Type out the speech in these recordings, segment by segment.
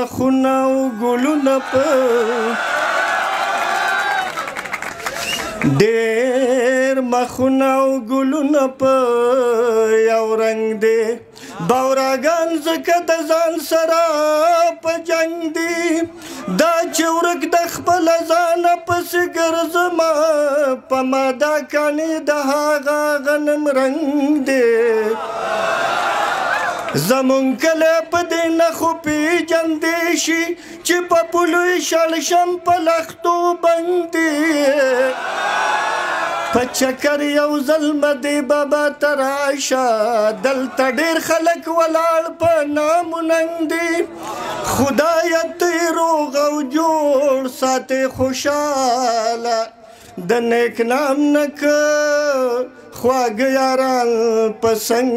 مخونه او ګلونه په ډېر مخونه او ګلونه په یو رنګ دی باوراګان ځکه د ځان سره په جنګ دي دا چې ورک د خپله ځانه پسې ګرځمه په ما دا کاڼي د هغه غنم رنګ دی زمونږ کلی په دې نښو پېژندی شي چې په پولو یې شړ شم په لښتو بندي په چکر یو ځل مدې بابا ته راشه دلته ډېر خلک ولاړ په نام و ننګ دي خدایه ته یې روغ او جوړ ساتې خوشحاله د نیک نام نه که خواږه یاران په څنګ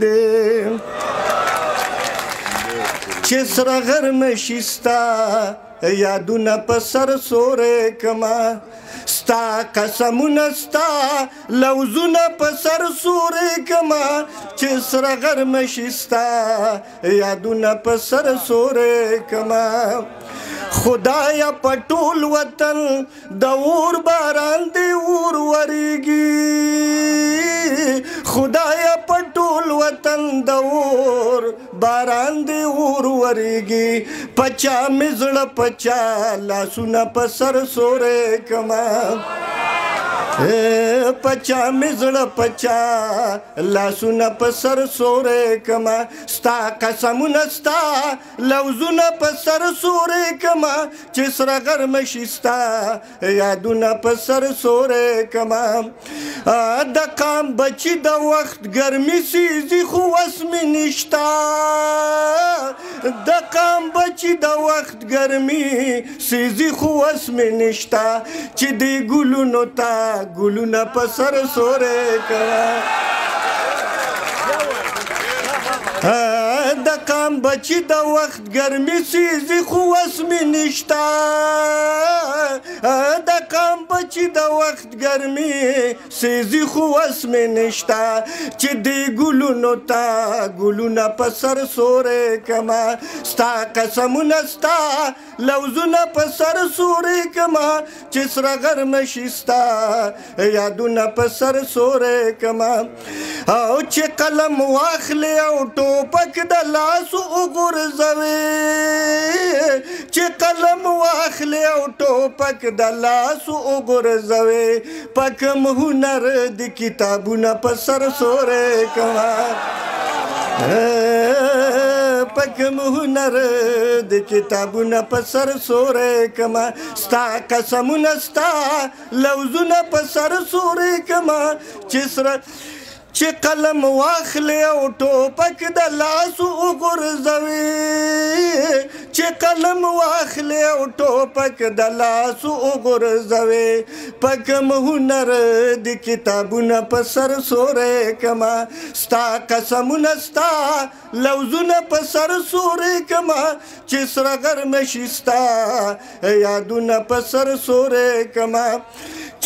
دی چې سره غرمه شي ستا یادونه په سر سوری کما ستا قسمونه ستا لوزونه په سر سوری کما چې سره غرمه شي ستا یادونه په سر سوری کما خدایا په ټول وطن د اور باران دی اور وریږي خدایا په ټول وطن د اور باران دی اور وریږي پچا مې زړه پچا لاسونه په سر سوری کما پچا مې زړه پچا لاسونه په سر سوری کما ستا قسمونه ستا لوزونه په سر سوری کما چې سره غرمه شي ستا یادونه په سر سوری کما د قام بچي د وخت ګرمي سیزي خو وس مې نشته د قام بچي د وخت ګرمي سیزي خو وس مې نشته چې دې ګلونو ته ګلونه په سر سوری کما د قام بچي د وخت ګرمي سیزي خو وس مې نشته د قام بچي د وخت ګرمي سیزي خو وس مې نشته چې دې ګلونو ته ګلونه په سر سوری کما ستا قسمونه ستا لوزونه په سر سوری کما چې سره غرمه شي ستا یادونه په سر سوری کما او چې قلم واخلې او ټوپک د لاسو وغورځوې چې قلم واخلې او ټوپک د لاسو وغورځوې په کوم هنر د کتابونه په سر سوری کما پکم هنر د کتابونه په سر سوری کما ستا قسمونه ستا لوزونه په سر سوری کما چې قلم واخلې او ټوپک د لاسو وغورځوې چې قلم واخلې او ټوپک د لاسو وغورځوې په کوم هنر د کتابونه په سر سوری کما ستا قسمونه ستا لوزونه په سر سوری کما چې سره غرمه شي ستا یادونه په سر سوری کما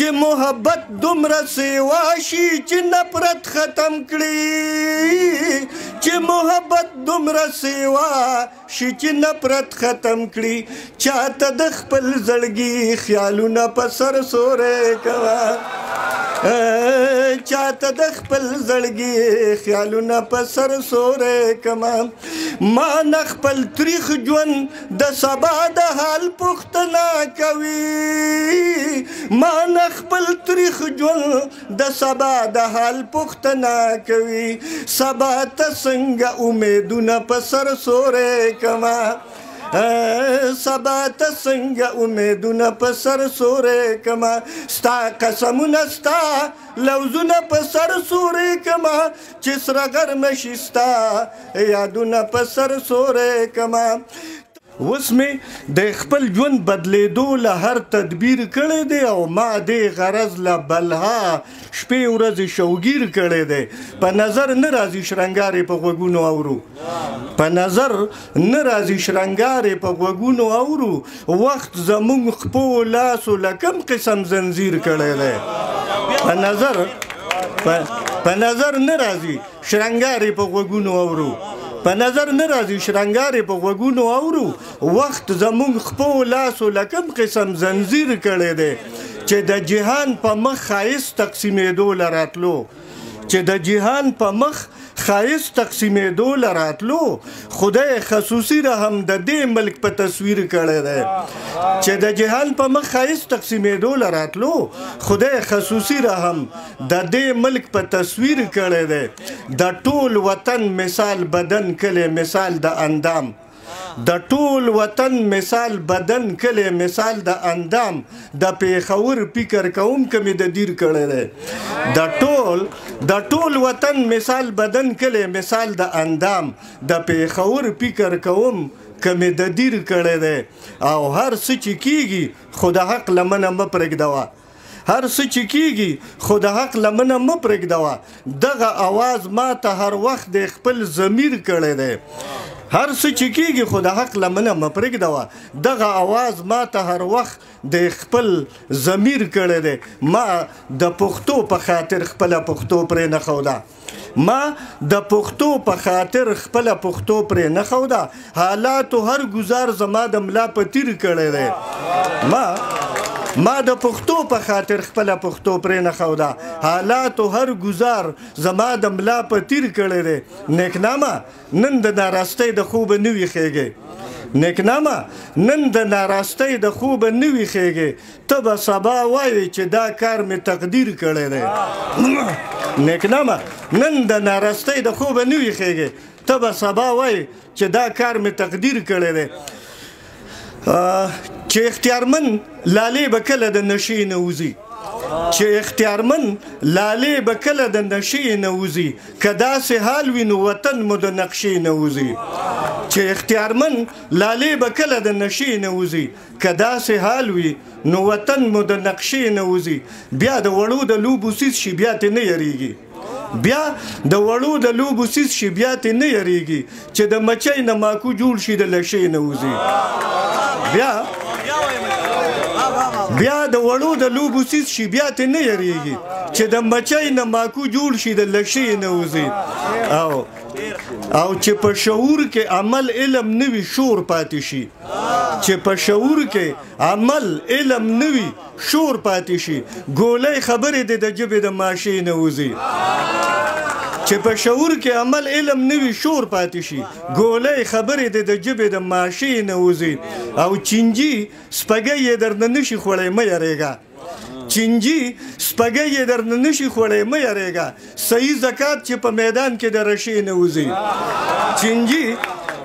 چې محبت دومره سیوا شي چې نفرت ختم کړي چې محبت دومره سیوا شي چې نفرت ختم کړي چاته د خپل زړګي خیالونه په سر سوری کما چاته د خپل زړګي خیالونه په سر سوری کما ما نه خپل تریخ ژوند د سبا د حال پوښتنه کوي ما نه خپل تریخ ژوند د سبا د حال پوښتنه کوي سبا ته څنګه امیدونه په سر سوری کما سبا ته څنګه امیدونه په سر سوری کما ستا قسمونه ستا لوزونه په سر سوری کما چې سره غرمه شي ستا یادونه په سر سوری کما اوس مې د خپل ژوند بدلیدو له هر تدبیر کړی دی او ما دې غرض له بلها شپې ورځې شوګیر کړی دی په نظر نه راځي شرنګارې په غوږونو اورو په نظر نه راځي شرنګارې په غوږونو اورو وخت زموږ خپو لاسو له کوم قسم زنځیر کړی دی په نظر نه راځي شرنګارې په غوږونو اورو په نظر نه راځي شرنګارې په غوږونو اورو وخت زموږ خپو لاسو لکم قسم زنځیر کړی دی چې د جهان په مخ ښایست تقسیمېدو له راتلو چې د جهان په مخ ښایست تقسیمېدو له راتلو خدای خصوصي رحم د دې ملک په تصویر کړی دی چې د جهان په مخ ښایست تقسیمېدو له راتلو خدای خصوصي رحم د دې ملک په تصویر کړی دی د ټول وطن مثال بدن کلی مثال د اندام د ټول وطن مثال بدن کلی مثال د اندام د پیښور فکر کوم کمی د دیر کړی دی د ټول وطن مثال بدن کلی مثال د اندام د پیښور فکر کوم کمی د دیر کړی دی او هر څه چې کیږي خو د حق لمنه مه پرېږدوه هر څه چې کیږي خو د حق لمنه مه پرېږدوه دغه اواز ما ته هر وخت د خپل ضمیر کړی دی هر څه چې کیږي خو د حق لمنه مه پرېږدوه دغه اواز ما ته هر وخت د خپل ضمیر کړی دی ما د پښتو په خاطر خپله پښتو پرې نه ښوده ما د پښتو په خاطر خپله پښتو پرې نه ښوده حالاتو هر ګزار زما د ملا په تیر کړی دی ما د پښتو په خاطر خپله پښتو پرې نه ښوده حالاتو هر ګزار زما د ملا په تیر کړی دی نیکنامه نن د ناراستۍ د خوبه نه ویښېږې نیکنامه نن د ناراستۍ د خوبه نه ویښېږې ته به سبا وایې چې دا کار مې تقدیر کړی دی نیکنامه نن د ناراستۍ د خوبه نه ویښېږې ته به سبا وایې چې دا کار مې تقدیر کړی دی چې اختیارمن لالې به کله د نشې نه وځي چې اختیارمن لالې به کله د نشې نه وځي که داسې حال وي نو وطن مو د نقشې نه وځي چې اختیارمن لالې به کله د نشې نه وځي که داسې حال وي نو وطن مو د نقشې نه وځي بیا د وړو د لوبو څیز شي بیا ترې نه یریږي بیا د وړو د لوبو څیز شي بیا ترې نه یریږي چې د مچۍ نه ماکو جوړ شي د لشې نه وځي بیا د وړو د لوبو څیز شي بیا ترې نه یریږي چې د مچۍ نه ماکو جوړ شي د لشې نه وځي او چې په شعور کې عمل علم نه وي شور پاتې شي چې په شعور کې عمل علم نه وي شور پاتې شي ګولۍ خبرې د ژبې د ماشې نه وځي چې په شعور کې عمل علم نه وي شور پاتې شي ګولۍ خبرې د ژبې د ماشې نه وځي او چینجي سپږی یې درنه نشي خوړی مه یریږه چینجي سپږی یې درنه نشي خوړی مه یریږه صحیح زکات چې په میدان کې د رشې نه وځي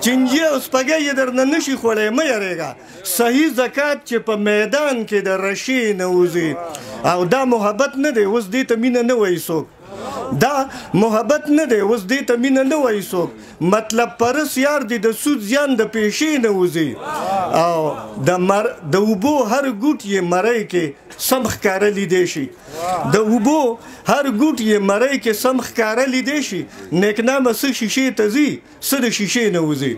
چینجي او سپږی یې درنه نشي خوړی مه یریږه صحیح زکات چې په میدان کې د رشې نه وځي او دا محبت نه دی اوس دې ته مینه نه وایي څوک دا محبت نه دی اوس دې ته مینه نه وایي څوک مطلب پرس یار دی د سود زیان د پیشې نه وځي او د اوبو هر ګوټ یې مرۍ کې سم ښکاره لیدی شي د اوبو هر ګوټ یې مرۍ کې سم ښکاره لیدی شي نیکنامه څه شیشې ته ځي څه د شیشې نه وځي